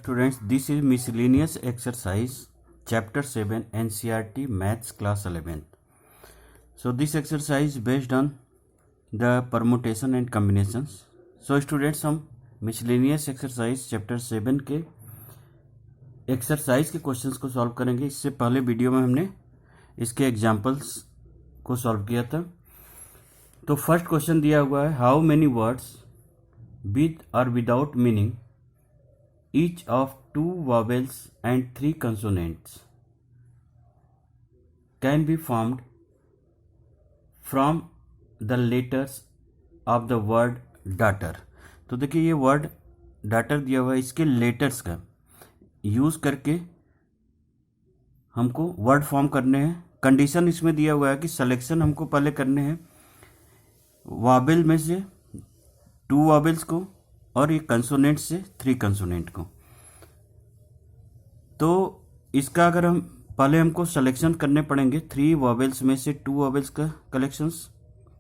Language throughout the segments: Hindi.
students, this is miscellaneous exercise chapter 7 NCERT maths class 11th. So this exercise based on the permutation and combinations. So students, हम miscellaneous exercise chapter 7 के एक्सरसाइज के क्वेश्चंस को सॉल्व करेंगे। इससे पहले वीडियो में हमने इसके एग्जांपल्स को सॉल्व किया था। तो फर्स्ट क्वेश्चन दिया हुआ है, हाउ मेनी वर्ड्स विद और without meaning each of 2 vowels and 3 consonants can be formed from the letters of the word daughter। तो देखिए ये वर्ड daughter दिया हुआ है, इसके लेटर्स का यूज़ करके हमको वर्ड फॉर्म करने हैं। कंडीशन इसमें दिया हुआ है कि सिलेक्शन हमको पहले करने हैं वावेल में से 2 वावेल्स को और ये कंसोनेंट से 3 कंसोनेंट को। तो इसका अगर हम पहले हमको सिलेक्शन करने पड़ेंगे 3 वावेल्स में से 2 वावेल्स का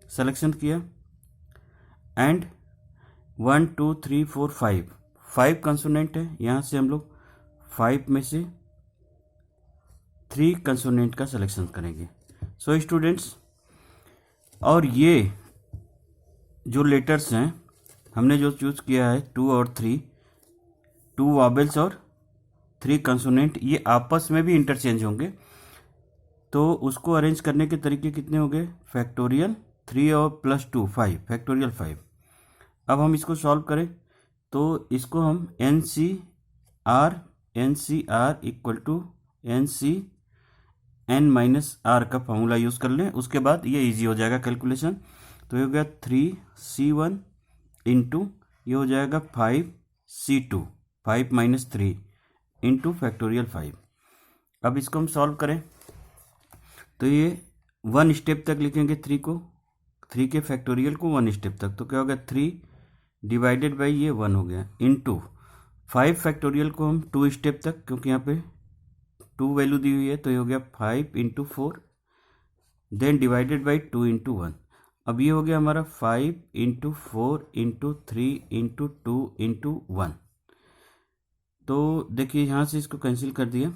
सिलेक्शन किया एंड 1 2 3 4 5 कंसोनेंट है। यहाँ से हम लोग 5 में से 3 कंसोनेंट का सिलेक्शन करेंगे। सो स्टूडेंट्स, और ये जो लेटर्स हैं हमने जो चूज किया है 2 और 3, 2 वावेल्स और 3 कंसोनेंट, ये आपस में भी इंटरचेंज होंगे। तो उसको अरेंज करने के तरीके कितने हो गए? फैक्टोरियल 3 और प्लस 2 5, फैक्टोरियल 5। अब हम इसको सॉल्व करें तो इसको हम NCR equal to NC n-r का फॉर्मूला यूज़ कर लें। उसके बाद ये इजी हो जाएगा कैलकुलेशन। तो ये हो गया 3C1 इंटू ये हो जाएगा 5C2, 5 - 3 इंटू फैक्टोरियल 5। अब इसको हम सॉल्व करें तो ये 1 स्टेप तक लिखेंगे 3 को, 3 के फैक्टोरियल को 1 स्टेप तक। तो क्या हो गया 3 डिवाइडेड बाई ये 1 हो गया इंटू 5 फैक्टोरियल को हम 2 स्टेप तक, क्योंकि यहाँ पे 2 वैल्यू दी हुई है। तो ये हो गया 5 × 4 देन डिवाइडेड बाई 2 × 1। अब ये हो गया हमारा 5 × 4 × 3 × 2 × 1। तो देखिए यहाँ से इसको कैंसिल कर दिया।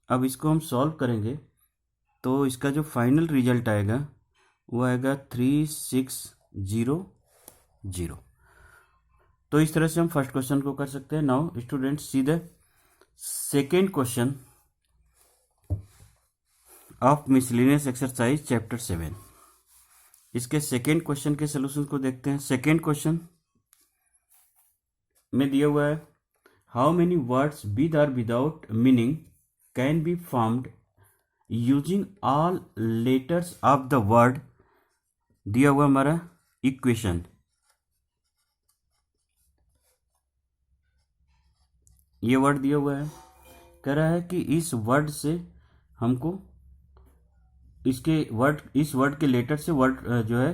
अब इसको हम सॉल्व करेंगे तो इसका जो फाइनल रिजल्ट आएगा वो आएगा 3600। तो इस तरह से हम फर्स्ट क्वेश्चन को कर सकते हैं। Now students, see the second question of miscellaneous exercise chapter 7। इसके सेकेंड क्वेश्चन के सोल्यूशन को देखते हैं। सेकेंड क्वेश्चन में दिया हुआ है, हाउ मेनी वर्ड्स विद और without meaning can be formed using all letters of the word. दिया हुआ हमारा इक्वेशन, ये वर्ड दिया हुआ है, कह रहा है कि इस वर्ड से हमको इस वर्ड के लेटर से वर्ड जो है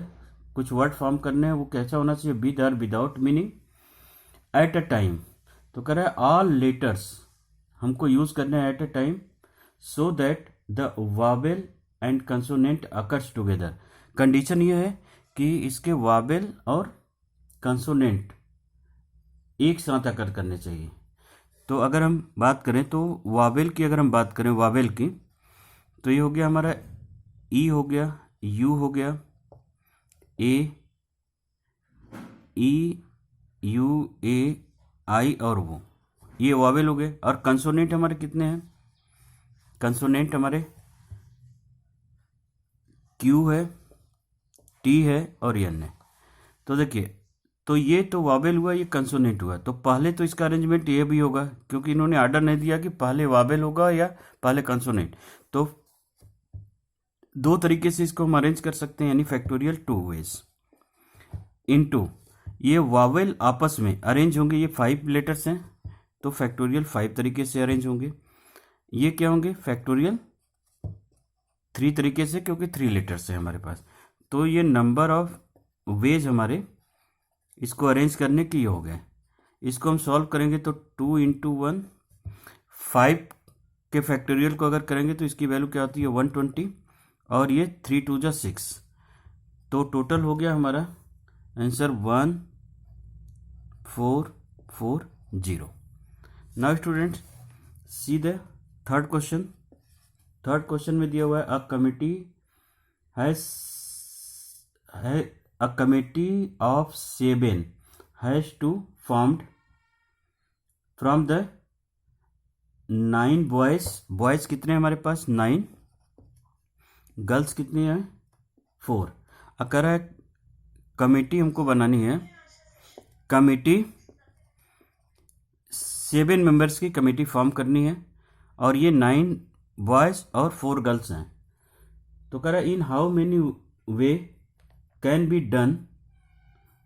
कुछ वर्ड फॉर्म करने हैं। वो कैसा होना चाहिए? विद और without meaning at a time. तो कह रहा है ऑल लेटर्स हमको यूज करने हैं at a time so that the Wavell and consonant occurs together. Condition ये है कि इसके वावेल और कंसोनेंट एक साथ अकर करने चाहिए। तो अगर हम बात करें तो वावेल की, अगर हम बात करें वावेल की, तो ये हो गया हमारा ई हो गया, यू हो गया, ए, ई, यू, ए, आई और वो, ये वावेल हो गए। और कंसोनेंट हमारे कितने हैं? कंसोनेंट हमारे क्यू है, टी है और एन है। तो देखिए, तो ये तो वावेल हुआ, ये कंसोनेंट हुआ। तो पहले तो इसका अरेंजमेंट ये भी होगा, क्योंकि इन्होंने ऑर्डर नहीं दिया कि पहले वावेल होगा या पहले कंसोनेंट। तो 2 तरीके से इसको हम अरेंज कर सकते हैं, यानी फैक्टोरियल 2 वेज इनटू ये वावेल आपस में अरेंज होंगे। ये 5 लेटर्स हैं तो फैक्टोरियल 5 तरीके से अरेंज होंगे। ये क्या होंगे? फैक्टोरियल 3 तरीके से, क्योंकि 3 लेटर्स हैं हमारे पास। तो ये नंबर ऑफ वेज हमारे इसको अरेंज करने की हो गए। इसको हम सॉल्व करेंगे तो 2 × 1, 5 के फैक्टोरियल को अगर करेंगे तो इसकी वैल्यू क्या होती है? 120 और ये 3 × 2 = 6। तो टोटल हो गया हमारा answer 1440। Now students see the third question. Third question में दिया हुआ है a committee of 7 has to formed from the 9 boys. Boys कितने हैं हमारे पास 9, गर्ल्स कितनी है 4। अब कह रहा है कमेटी हमको बनानी है, कमेटी 7 मेंबर्स की कमेटी फॉर्म करनी है और ये 9 बॉयज और 4 गर्ल्स हैं। तो कह रहा है in how many way can be done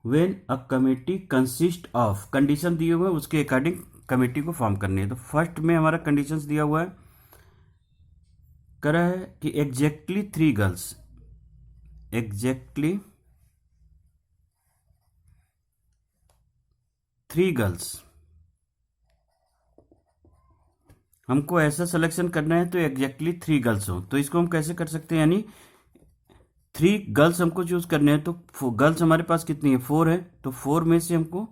when a committee consist of, condition दिए हुए हैं उसके अकॉर्डिंग कमेटी को फॉर्म करनी है। तो फर्स्ट में हमारा कंडीशंस दिया हुआ है, कह रहा है कि एग्जैक्टली 3 गर्ल्स, एग्जैक्टली 3 गर्ल्स। हमको ऐसा सिलेक्शन करना है तो एग्जैक्टली 3 गर्ल्स हो। तो इसको हम कैसे कर सकते हैं, यानी 3 गर्ल्स हमको चूज करने हैं। तो गर्ल्स हमारे पास कितनी है 4 है, तो 4 में से हमको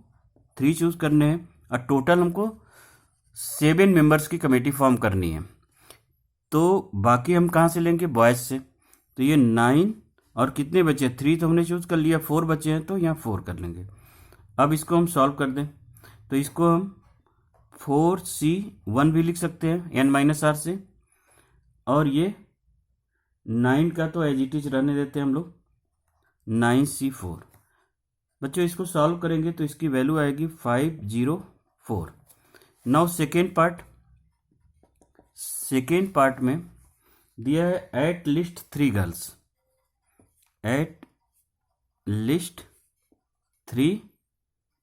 3 चूज करने हैं और टोटल हमको 7 मेंबर्स की कमेटी फॉर्म करनी है। तो बाकी हम कहाँ से लेंगे, बॉयज से। तो ये 9 और कितने बचे 3 तो हमने चूज कर लिया, 4 बचे हैं तो यहाँ 4 कर लेंगे। अब इसको हम सॉल्व कर दें तो इसको हम 4C1 भी लिख सकते हैं n-r से, और ये 9 का तो एज इट इज रहने देते हैं हम लोग 9C4। बच्चों इसको सॉल्व करेंगे तो इसकी वैल्यू आएगी 504। नाउ सेकेंड पार्ट में दिया है at least 3 girls, at least 3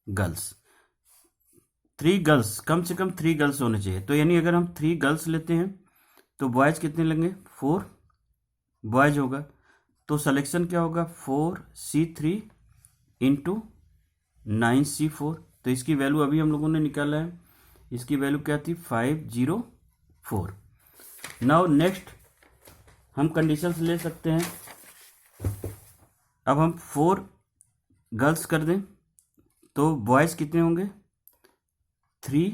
girls. 3 girls, कम से कम 3 गर्ल्स होने चाहिए। तो यानी अगर हम 3 गर्ल्स लेते हैं तो बॉयज कितने लेंगे 4 बॉयज होगा। तो सिलेक्शन क्या होगा 4C3 इंटू 9C4। तो इसकी वैल्यू अभी हम लोगों ने निकाला है, इसकी वैल्यू क्या थी 504। नाउ नेक्स्ट हम कंडीशंस ले सकते हैं। अब हम 4 गर्ल्स कर दें तो बॉयज कितने होंगे 3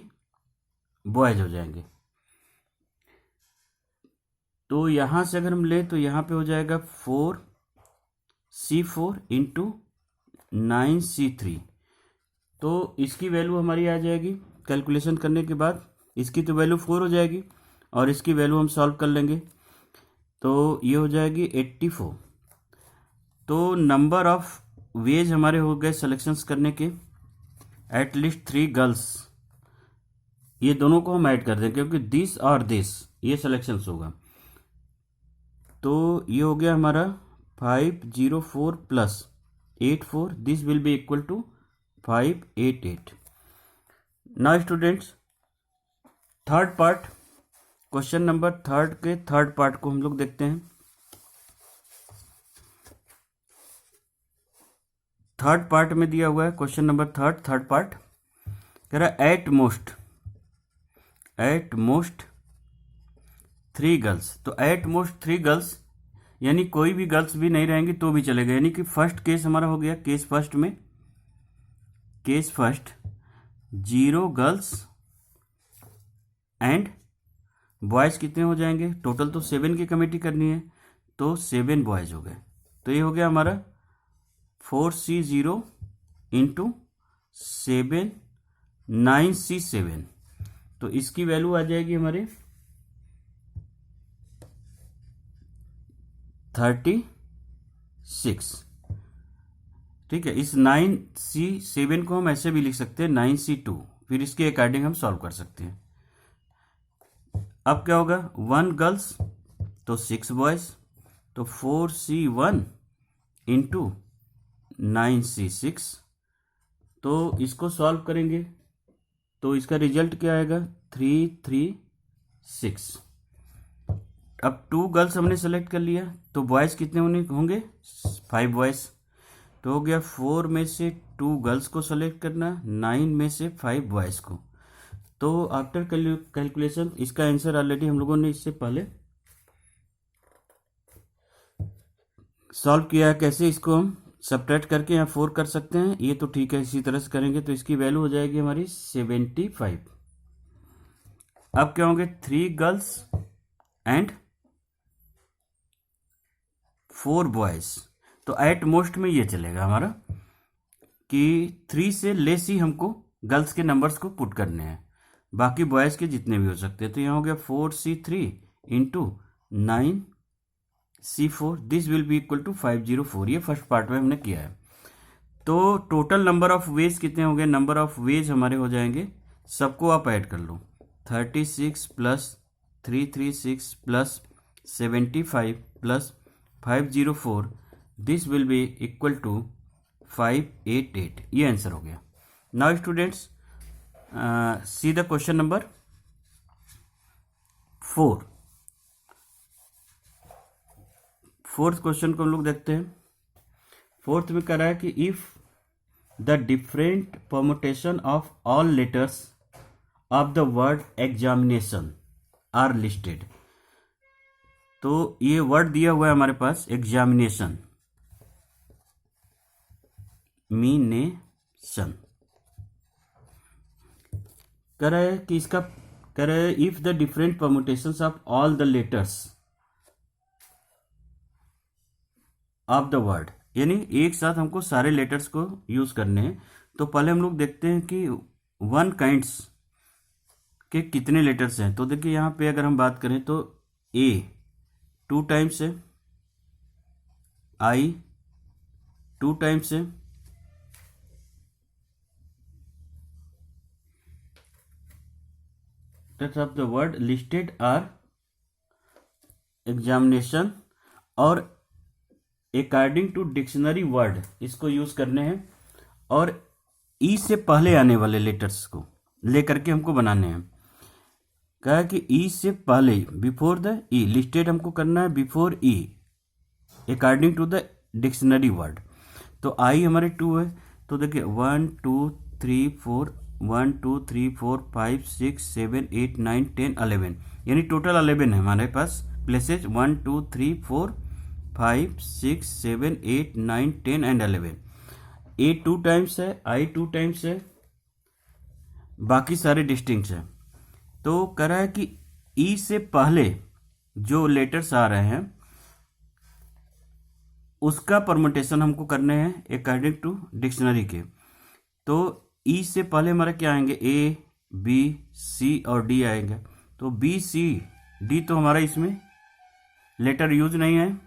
बॉयज हो जाएंगे। तो यहां से अगर हम लें तो यहां पे हो जाएगा 4C4 इंटू 9C3। तो इसकी वैल्यू हमारी आ जाएगी कैलकुलेशन करने के बाद, इसकी तो वैल्यू 4 हो जाएगी और इसकी वैल्यू हम सॉल्व कर लेंगे तो ये हो जाएगी 84। तो नंबर ऑफ वेज हमारे हो गए सिलेक्शंस करने के, एट लीस्ट 3 गर्ल्स, ये दोनों को हम ऐड कर दें क्योंकि दिस और दिस ये सिलेक्शंस होगा। तो ये हो गया हमारा 504 plus 84, this will be equal to 588। Now students third part, question number third के थर्ड पार्ट को हम लोग देखते हैं। थर्ड पार्ट में दिया हुआ है क्वेश्चन नंबर थर्ड पार्ट कह रहा है एट मोस्ट 3 गर्ल्स। तो एट मोस्ट 3 गर्ल्स यानी कोई भी गर्ल्स भी नहीं रहेंगी तो भी चलेगा। यानी कि फर्स्ट केस हमारा हो गया, case first 0 girls and boys कितने हो जाएंगे, टोटल तो 7 की कमेटी करनी है तो 7 बॉयज हो गए। तो ये हो गया हमारा 4C0 इंटू 7 9C7। तो इसकी वैल्यू आ जाएगी हमारे 36। ठीक है, इस 9C7 को हम ऐसे भी लिख सकते हैं 9C2, फिर इसके अकॉर्डिंग हम सॉल्व कर सकते हैं। अब क्या होगा 1 गर्ल्स तो 6 बॉयज, तो 4C1 इंटू 9C6। तो इसको सॉल्व करेंगे तो इसका रिजल्ट क्या आएगा 336। अब 2 गर्ल्स हमने सेलेक्ट कर लिया तो बॉयज कितने होंगे 5 बॉयज। तो हो गया 4 में से 2 गर्ल्स को सेलेक्ट करना, 9 में से 5 बॉयज को। तो आफ्टर कैलकुलेशन इसका आंसर ऑलरेडी हम लोगों ने इससे पहले सॉल्व किया है। कैसे, इसको हम सब्ट्रैक्ट करके यहाँ 4 कर सकते हैं, ये तो ठीक है। इसी तरह से करेंगे तो इसकी वैल्यू हो जाएगी हमारी 75। अब क्या होंगे, 3 गर्ल्स एंड 4 बॉयज। तो एट मोस्ट में ये चलेगा हमारा कि 3 से लेस ही हमको गर्ल्स के नंबर्स को पुट करने हैं, बाकी बॉयज़ के जितने भी हो सकते हैं। तो यहाँ हो गया 4C3 into 9C4, this will be equal to 504। ये फर्स्ट पार्ट में हमने किया है। तो टोटल नंबर ऑफ वेज कितने हो गए, नंबर ऑफ वेज हमारे हो जाएंगे, सबको आप ऐड कर लो, 36 plus 336 plus 75 plus 504, this will be equal to 588। ये आंसर हो गया। Now students see the question number 4। Fourth question को हम लोग देखते हैं। फोर्थ में कह रहा है कि if the different permutation of all letters of the word examination are listed. तो ये वर्ड दिया हुआ है हमारे पास एग्जामिनेशन, मीनेशन। कह रहा है कि इसका कह रहा है if the different permutations of all the letters of the word, यानी एक साथ हमको सारे लेटर्स को यूज करने हैं। तो पहले हम लोग देखते हैं कि 1 काइंड्स के कितने लेटर्स हैं। तो देखिए यहाँ पे अगर हम बात करें तो ए 2 टाइम्स है, आई 2 टाइम्स है, letters of the word listed are examination, और अकॉर्डिंग टू डिक्शनरी वर्ड इसको यूज करने हैं, और ई से पहले आने वाले लेटर्स को लेकर के हमको बनाने हैं। कहा कि ई से पहले, बिफोर द ई, लिस्टेड हमको करना है before e according to the dictionary word. तो आई हमारे 2 है, तो देखिए 1 2 3 4 1 2 3 4 5 6 7 8 9 10 11, यानी टोटल 11 है हमारे पास प्लेसेज, 1 2 3 4 5 6 7 8 9 10 एंड 11। ए 2 टाइम्स है, आई 2 टाइम्स है, बाकी सारे डिस्टिंक्ट है। तो कह रहा है कि ई से पहले जो लेटर्स आ रहे हैं उसका परमुटेशन हमको करने हैं अकॉर्डिंग टू डिक्शनरी के। तो ई से पहले हमारा क्या आएंगे, ए बी सी और डी आएंगे। तो बी सी डी तो हमारा इसमें लेटर यूज नहीं है,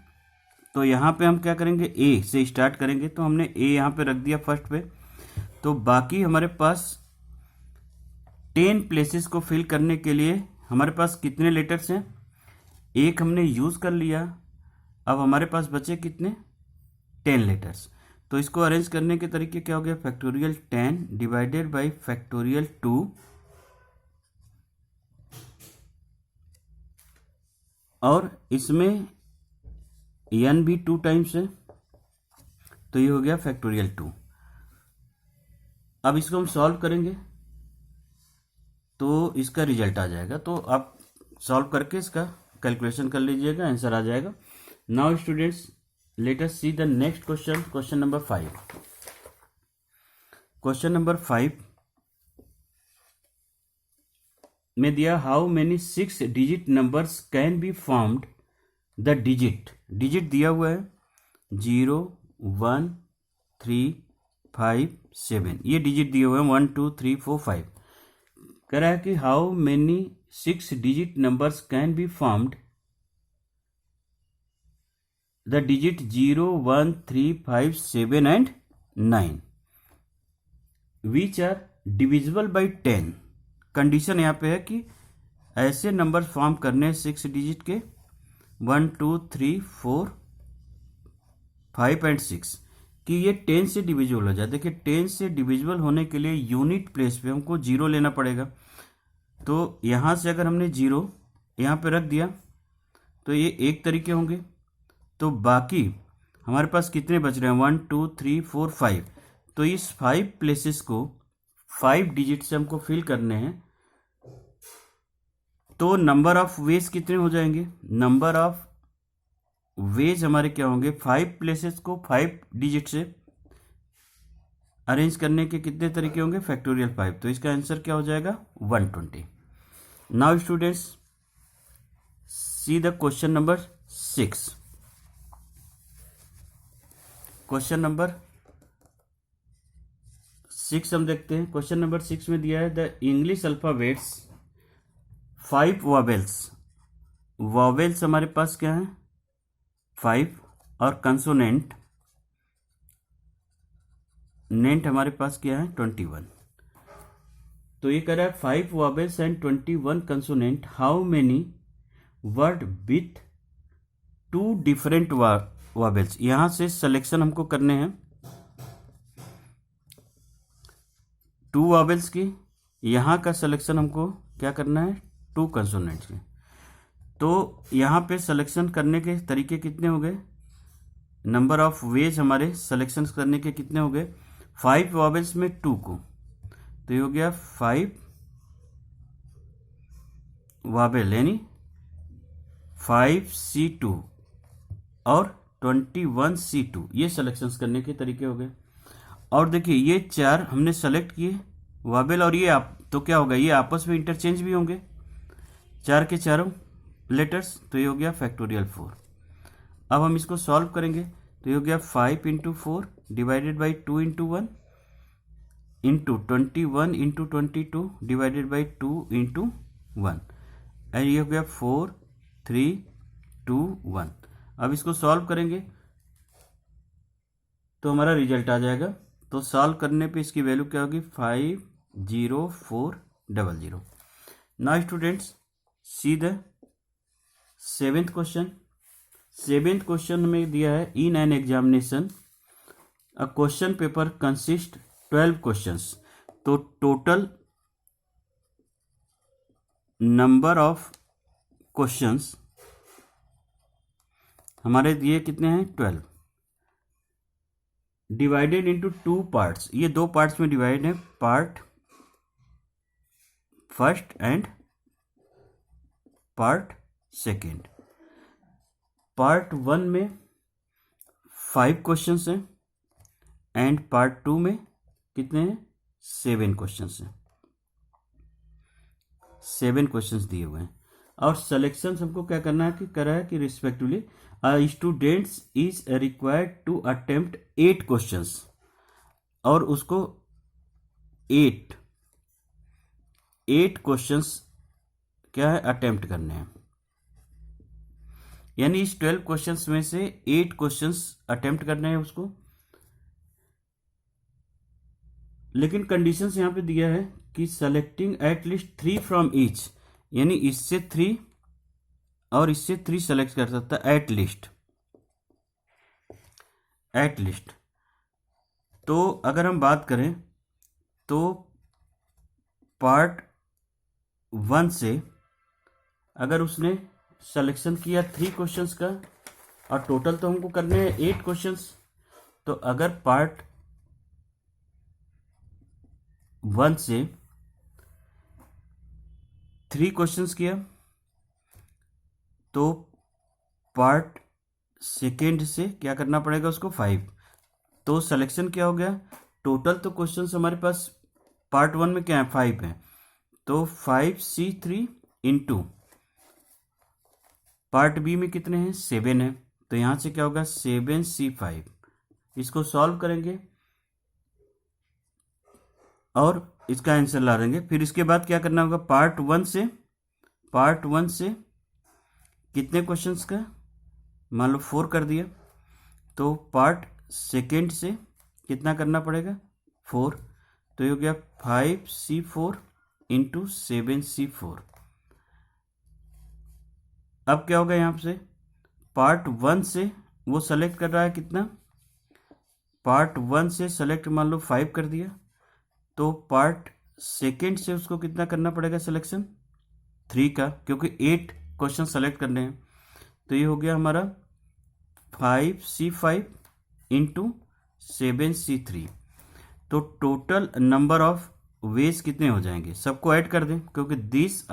तो यहाँ पे हम क्या करेंगे, ए से स्टार्ट करेंगे। तो हमने ए यहाँ पे रख दिया फर्स्ट पे। तो बाकी हमारे पास 10 प्लेसेस को फिल करने के लिए हमारे पास कितने लेटर्स हैं, एक हमने यूज कर लिया, अब हमारे पास बचे कितने, 10 लेटर्स। तो इसको अरेंज करने के तरीके क्या हो गया, फैक्टोरियल 10 डिवाइडेड बाई फैक्टोरियल 2, और इसमें n भी 2 टाइम्स है, तो ये हो गया फैक्टोरियल 2। अब इसको हम सॉल्व करेंगे तो इसका रिजल्ट आ जाएगा। तो आप सॉल्व करके इसका कैलकुलेशन कर लीजिएगा, आंसर आ जाएगा। Now students let us see the next question, question number 5। Question number 5 में दिया how many 6 digit numbers can be formed the digit दिया हुआ है 0 1 3 5 7, ये डिजिट दिए हुए हैं 1 2 3 4 5। कह रहा है कि how many 6 digit numbers can be formed the digit 0 1 3 5 7 and 9 which are divisible by 10। Condition यहाँ पे है कि ऐसे नंबर फॉर्म करने 6 डिजिट के 1 2 3 4 5 एंड 6 कि ये 10 से डिविजिबल हो जाए। देखिए 10 से डिविजिबल होने के लिए यूनिट प्लेस पे हमको 0 लेना पड़ेगा। तो यहाँ से अगर हमने 0 यहाँ पे रख दिया तो ये एक तरीके होंगे। तो बाकी हमारे पास कितने बच रहे हैं, 1 2 3 4 5। तो इस 5 प्लेसेस को 5 डिजिट से हमको फिल करने हैं। तो नंबर ऑफ वेज कितने हो जाएंगे, नंबर ऑफ वेज हमारे क्या होंगे, 5 प्लेसेस को 5 डिजिट से अरेंज करने के कितने तरीके होंगे, फैक्टोरियल 5। तो इसका आंसर क्या हो जाएगा 120। Now students see the question number 6. Question number 6 हम देखते हैं. क्वेश्चन नंबर 6 में दिया है the English alphabets 5 vowels. Vowels हमारे पास क्या है 5 और कंसोनेंट नेंट हमारे पास क्या है 21. तो ये कह रहा है 5 vowels and 21 consonant. How many word with 2 different vowels. यहां से सिलेक्शन हमको करने हैं 2 वॉवेल्स की. यहां का सिलेक्शन हमको क्या करना है 2 कंसोनेंट्स की. तो यहां पे सिलेक्शन करने के तरीके कितने हो गए, नंबर ऑफ वेज हमारे सिलेक्शन करने के कितने हो गए. 5 वॉवेल्स में 2 को, तो ये हो गया 5 वॉवेल यानी 5C2 और 21C2. ये सिलेक्शंस करने के तरीके हो गए. और देखिए ये 4 हमने सेलेक्ट किए वॉवेल और ये आप, तो क्या होगा ये आपस में इंटरचेंज भी होंगे 4 के चारों लेटर्स. तो ये हो गया फैक्टोरियल 4. अब हम इसको सॉल्व करेंगे तो ये हो गया 5 into 4 divided by 2 into 1 into 21 into 22 divided by 2 into 1 and ये हो गया 4 3 2 1. अब इसको सॉल्व करेंगे तो हमारा रिजल्ट आ जाएगा. तो सॉल्व करने पे इसकी वैल्यू क्या होगी 50400. Now students see the 7th question. 7th question में दिया है in an examination a question paper consist 12 questions. तो टोटल नंबर ऑफ क्वेश्चंस हमारे दिए कितने हैं 12. Divided into 2 parts. ये 2 पार्ट्स में डिवाइड है, part first and part second. Part 1 में 5 क्वेश्चंस हैं एंड पार्ट 2 में कितने हैं 7 क्वेश्चंस हैं. 7 क्वेश्चंस दिए हुए हैं और सिलेक्शन हमको क्या करना है कि करा है कि respectively students is required to attempt 8 questions और उसको 8 क्वेश्चंस क्या है अटेम्प्ट करने हैं. यानी इस 12 क्वेश्चंस में से 8 क्वेश्चंस अटेम्प्ट करने हैं उसको. लेकिन कंडीशंस यहां पे दिया है कि selecting at least 3 from each. यानी इससे 3 और इससे 3 सेलेक्ट कर सकता है एट लीस्ट. तो अगर हम बात करें तो पार्ट 1 से अगर उसने सिलेक्शन किया 3 क्वेश्चंस का और टोटल तो हमको करने हैं 8 क्वेश्चंस. तो अगर पार्ट 1 से 3 क्वेश्चंस किया तो पार्ट सेकेंड से क्या करना पड़ेगा उसको 5. तो सिलेक्शन क्या हो गया टोटल तो क्वेश्चंस हमारे पास पार्ट 1 में क्या है 5 है. तो 5C3 इंटू पार्ट बी में कितने हैं 7 है. तो यहां से क्या होगा 7C5. इसको सॉल्व करेंगे और इसका आंसर ला देंगे. फिर इसके बाद क्या करना होगा पार्ट 1 से कितने क्वेश्चंस का मान लो 4 कर दिया. तो पार्ट सेकेंड से कितना करना पड़ेगा 4. तो ये हो गया 5C4 इंटू 7C4. अब क्या होगा यहां से पार्ट 1 से वो सेलेक्ट कर रहा है कितना, पार्ट 1 से सेलेक्ट मान लो 5 कर दिया. तो पार्ट सेकेंड से उसको कितना करना पड़ेगा सिलेक्शन 3 का, क्योंकि 8 क्वेश्चन सेलेक्ट करने हैं. तो ये हो गया हमारा 5C5 इंटू 7C3. तो टोटल नंबर ऑफ वेज कितने हो जाएंगे, सबको ऐड कर दें क्योंकि दिस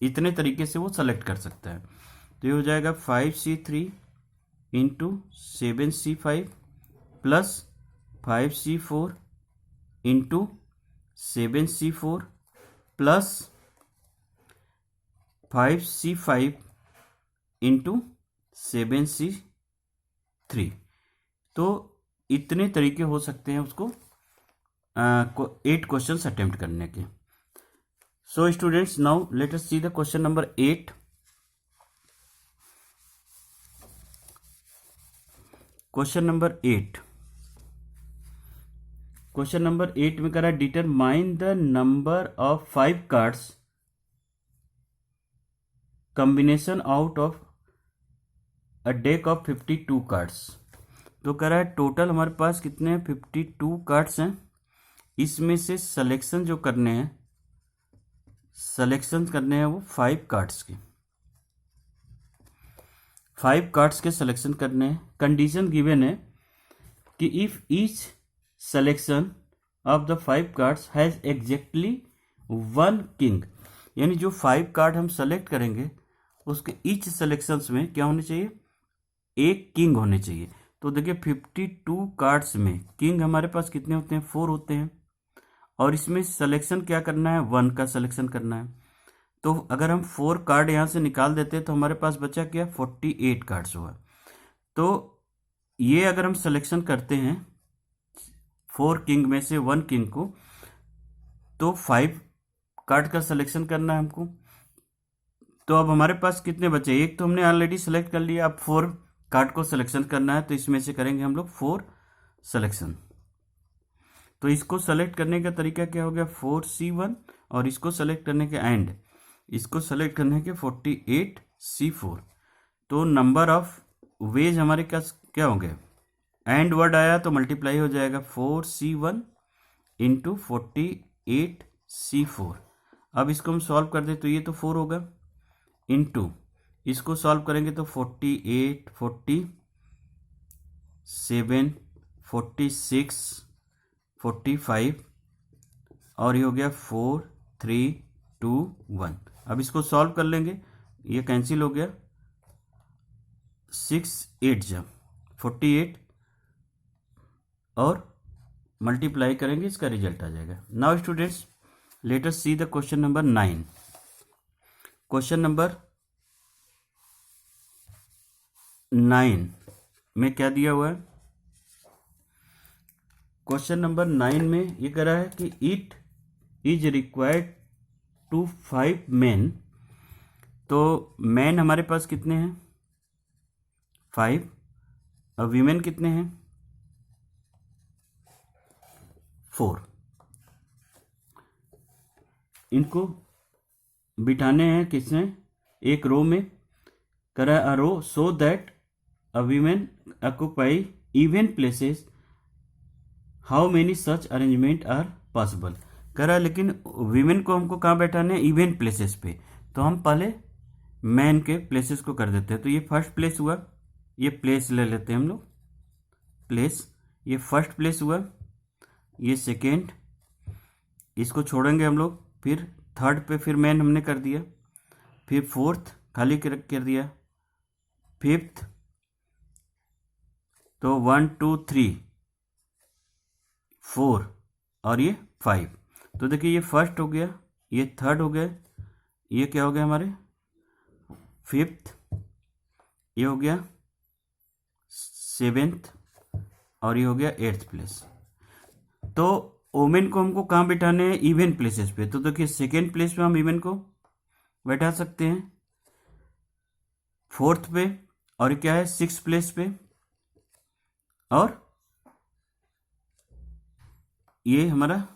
इतने तरीके से वो सेलेक्ट कर सकता है. तो ये हो जाएगा 5C3 into 7C5 plus 5C4 into 7C4 plus 5C5 into 7C3। तो इतने तरीके हो सकते हैं उसको 8 क्वेश्चन अटेम्प्ट करने के। So students, now let us C the question number 8। Question number 8 में कह रहा है determine the number of 5 cards combination out of a deck of 52 cards. तो कह रहा है टोटल हमारे पास कितने हैं, 52 कार्ड्स हैं। इसमें से सिलेक्शन करने हैं वो 5 कार्ड्स के, 5 कार्ड्स के सिलेक्शन करने हैं। कंडीशन गिवन है कि if each selection of the 5 cards has exactly 1 king, यानी जो 5 कार्ड हम सेलेक्ट करेंगे उसके ईच सिलेक्शंस में क्या होने चाहिए, एक किंग होने चाहिए। तो देखिए 52 कार्ड्स में किंग हमारे पास कितने होते हैं, 4 होते हैं, और इसमें सिलेक्शन क्या करना है, 1 का सिलेक्शन करना है। तो अगर हम 4 कार्ड यहाँ से निकाल देते हैं तो हमारे पास बचा क्या, 48 कार्ड्स हुआ। तो ये अगर हम सिलेक्शन करते हैं 4 किंग में से 1 किंग को, तो 5 कार्ड का सिलेक्शन करना है हमको। तो अब हमारे पास कितने बचे, एक तो हमने ऑलरेडी सेलेक्ट कर लिया, अब 4 कार्ड को सिलेक्शन करना है। तो इसमें से करेंगे हम लोग 4 सिलेक्शन। तो इसको सेलेक्ट करने का तरीका क्या हो गया, 4C1, और इसको सेलेक्ट करने के इसको सेलेक्ट करने के 48C4। तो नंबर ऑफ वेज हमारे क्या हो गए, एंड वर्ड आया तो मल्टीप्लाई हो जाएगा 4C1 इंटू 48C4। अब इसको हम सॉल्व कर दे तो ये तो 4 होगा, इंटू इसको सॉल्व करेंगे तो 48, 47, 46, 45, और ये हो गया 4, 3, 2, 1। अब इसको सॉल्व कर लेंगे, ये कैंसिल हो गया, 6, 8 जब 48, और मल्टीप्लाई करेंगे, इसका रिजल्ट आ जाएगा। Now students, let us C the question number 9। Question number 9 में क्या दिया हुआ है, क्वेश्चन नंबर 9 में ये कह रहा है कि it is required to 5 man. तो मैन हमारे पास कितने हैं, 5, और वीमेन कितने हैं, 4। इनको बिठाने हैं किसने, एक रो में। कह रहा है a row so that a women occupy even places, how many such arrangement are possible. कह रहा है लेकिन वीमेन को हमको कहाँ बैठाने हैं, इवन प्लेसेस पे। तो हम पहले मैन के प्लेसेस को कर देते हैं। तो ये फर्स्ट प्लेस हुआ, ये प्लेस ले लेते हैं हम लोग, प्लेस, ये फर्स्ट प्लेस हुआ, ये सेकेंड, इसको छोड़ेंगे हम लोग, फिर थर्ड पे फिर मैन हमने कर दिया, फिर फोर्थ खाली कर दिया, फिफ्थ, तो 1, 2, 3, 4, और ये 5। तो देखिए ये फर्स्ट हो गया, ये थर्ड हो गया, ये क्या हो गया हमारे फिफ्थ, ये हो गया 7th, और ये हो गया 8th प्लेस। तो वोमेन को हमको कहाँ बिठाने हैं, इवन प्लेसेस पे। तो देखिए सेकेंड प्लेस पे हम इवन को बैठा सकते हैं, 4th पे, और क्या है 6th प्लेस पे, और ये हमारा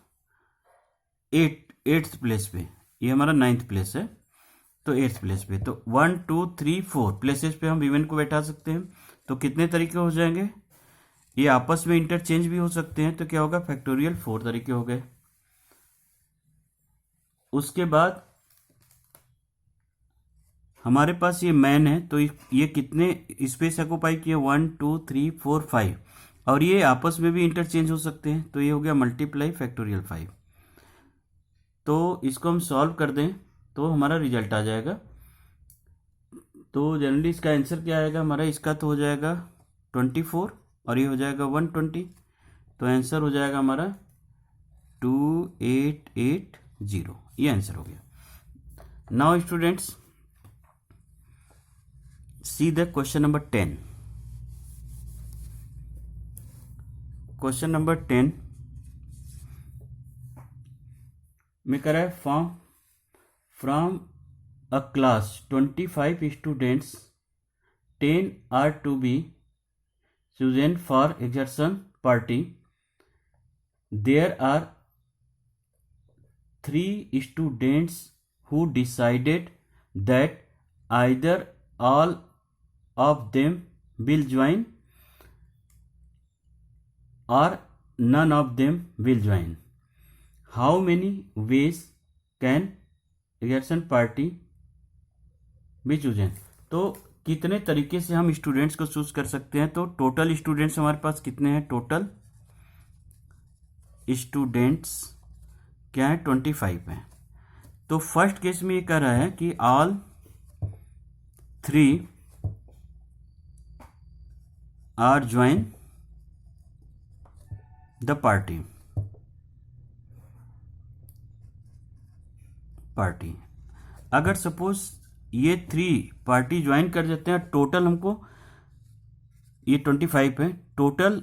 8th प्लेस पे, ये हमारा 9th प्लेस है, तो 8th प्लेस पे। तो 1, 2, 3, 4 प्लेसेस पे हम इवेंट को बैठा सकते हैं। तो कितने तरीके हो जाएंगे, ये आपस में इंटरचेंज भी हो सकते हैं। तो क्या होगा, फैक्टोरियल 4 तरीके हो गए। उसके बाद हमारे पास ये मैन है, तो ये कितने स्पेस ऑक्यूपाई किए, 1, 2, 3, 4, 5, और ये आपस में भी इंटरचेंज हो सकते हैं। तो ये हो गया मल्टीप्लाई फैक्टोरियल 5। तो इसको हम सॉल्व कर दें तो हमारा रिजल्ट आ जाएगा। तो जनरली इसका आंसर क्या आएगा हमारा, इसका तो हो जाएगा 24, और ये हो जाएगा 120। तो आंसर हो जाएगा हमारा 2880, ये आंसर हो गया। Now students, see the question number 10. Question number 10 में कह रहा है from a class 25 students 10 are to be chosen for exertion party. There are 3 students who decided that either all of them will join or none of them will join. How many ways can exertion party be chosen? तो कितने तरीके से हम स्टूडेंट्स को चूज कर सकते हैं? तो टोटल स्टूडेंट्स हमारे पास कितने हैं? टोटल स्टूडेंट्स क्या है? 25 है. तो फर्स्ट केस में ये कह रहा है कि all 3 are join the party. अगर सपोज ये 3 पार्टी ज्वाइन कर देते हैं, टोटल हमको ये 25 है. टोटल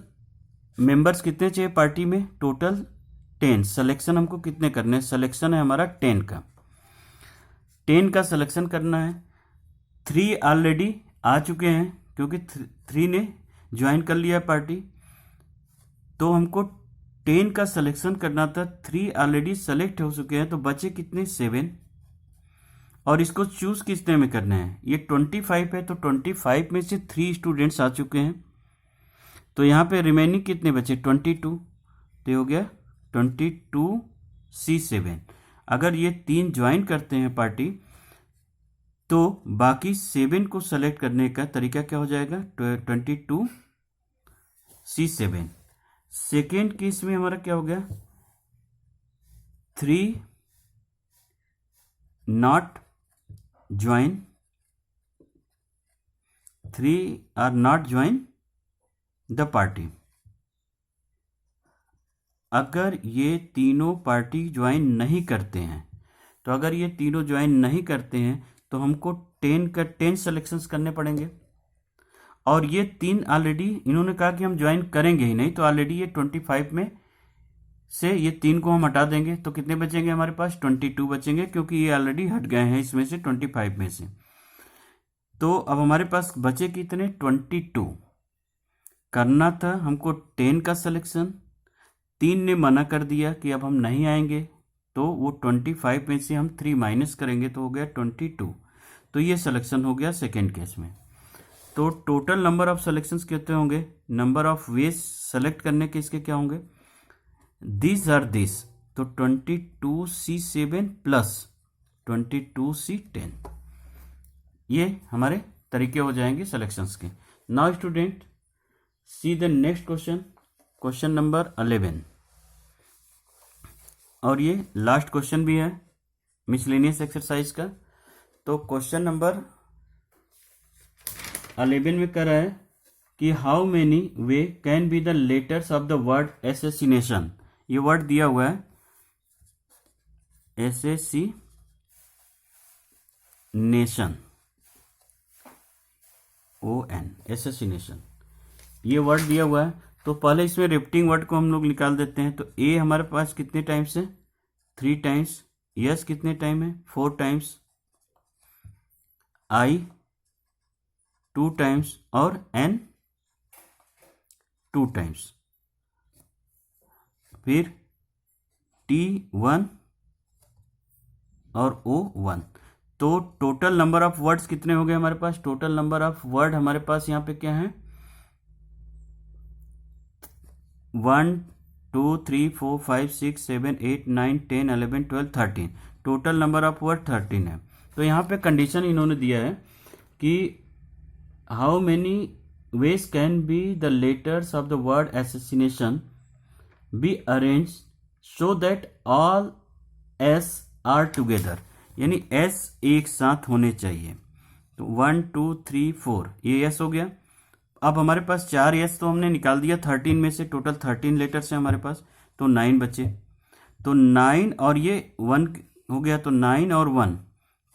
मेंबर्स कितने चाहिए पार्टी में? टोटल 10. सिलेक्शन हमको कितने करने हैं? सिलेक्शन है हमारा 10 का. 10 का सिलेक्शन करना है. 3 ऑलरेडी आ चुके हैं क्योंकि 3 ने ज्वाइन कर लिया पार्टी. तो हमको 10 का सिलेक्शन करना था. 3 ऑलरेडी सेलेक्ट हो चुके हैं, तो बचे कितने? 7. और इसको चूज कितने में करना है? ये 25 है, तो 25 में से 3 स्टूडेंट्स आ चुके हैं. तो यहाँ पे रिमेनिंग कितने बचे? 22. तो ये हो गया 22C7. अगर ये 3 ज्वाइन करते हैं पार्टी, तो बाकी 7 को सेलेक्ट करने का तरीका क्या हो जाएगा? 22C7. सेकेंड केस में हमारा क्या हो गया? 3 not join, 3 are not join the party. अगर ये तीनों पार्टी ज्वाइन नहीं करते हैं, तो अगर ये तीनों ज्वाइन नहीं करते हैं तो हमको 10 सिलेक्शंस करने पड़ेंगे. और ये 3 ऑलरेडी इन्होंने कहा कि हम ज्वाइन करेंगे ही नहीं, तो ऑलरेडी ये 25 में से ये 3 को हम हटा देंगे. तो कितने बचेंगे हमारे पास? 22 बचेंगे, क्योंकि ये ऑलरेडी हट गए हैं इसमें से, 25 में से. तो अब हमारे पास बचे कितने? 22. करना था हमको 10 का सिलेक्शन. 3 ने मना कर दिया कि अब हम नहीं आएंगे, तो वो 25 में से हम 3 माइनस करेंगे, तो हो गया 22. तो ये सिलेक्शन हो गया सेकेंड केस में. तो टोटल नंबर ऑफ सिलेक्शंस कितने होंगे? नंबर ऑफ वेज सेलेक्ट करने के इसके क्या होंगे? This are this. तो 22C7 प्लस 22C10. ये हमारे तरीके हो जाएंगे सिलेक्शंस के. Now student see the next question, question number 11. और ये लास्ट क्वेश्चन भी है मिसलेनियस एक्सरसाइज का. तो क्वेश्चन नंबर 11 में कह रहा है कि how many way can be the letters of the word assassination. ये वर्ड दिया हुआ है एसेसिनेशन, ON, एसेसिनेशन. ये वर्ड दिया हुआ है. तो पहले इसमें रिपीटिंग वर्ड को हम लोग निकाल देते हैं. तो ए हमारे पास कितने टाइम्स है? 3 टाइम्स. यस कितने टाइम है? 4 टाइम्स. आई 2 टाइम्स और एन 2 टाइम्स. फिर T1 और O1. तो टोटल नंबर ऑफ वर्ड्स कितने हो गए हमारे पास? टोटल नंबर ऑफ वर्ड हमारे पास यहाँ पे क्या है? 1 2 3 4 5 6 7 8 9 10 11 12 13. टोटल नंबर ऑफ वर्ड 13 है. तो यहाँ पे कंडीशन इन्होंने दिया है कि how many ways can be the letters of the word assassination be arrange so that all S R together. यानी एस एक साथ होने चाहिए. तो 1 2 3 4 ये एस हो गया. अब हमारे पास 4 एस तो हमने निकाल दिया 13 में से. टोटल 13 लेटर्स हैं हमारे पास, तो 9 बचे. तो 9 और ये 1 हो गया, तो 9 और 1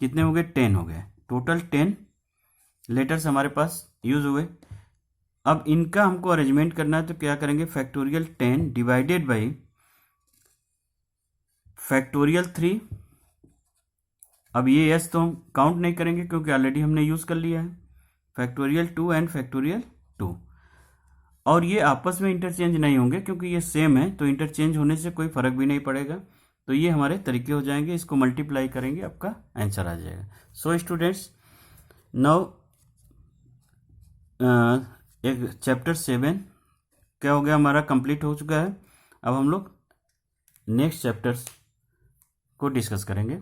कितने हो गए? 10 हो गए. टोटल 10 लेटर्स हमारे पास यूज हुए। अब इनका हमको अरेंजमेंट करना है, तो क्या करेंगे, फैक्टोरियल 10 डिवाइडेड बाई फैक्टोरियल 3। अब ये एस तो हम काउंट नहीं करेंगे क्योंकि ऑलरेडी हमने यूज कर लिया है, फैक्टोरियल 2 एंड फैक्टोरियल 2। और ये आपस में इंटरचेंज नहीं होंगे क्योंकि ये सेम है, तो इंटरचेंज होने से कोई फर्क भी नहीं पड़ेगा। तो ये हमारे तरीके हो जाएंगे, इसको मल्टीप्लाई करेंगे, आपका आंसर आ जाएगा। सो स्टूडेंट्स, नाउ एक चैप्टर 7 क्या हो गया हमारा, कंप्लीट हो चुका है। अब हम लोग नेक्स्ट चैप्टर्स को डिस्कस करेंगे।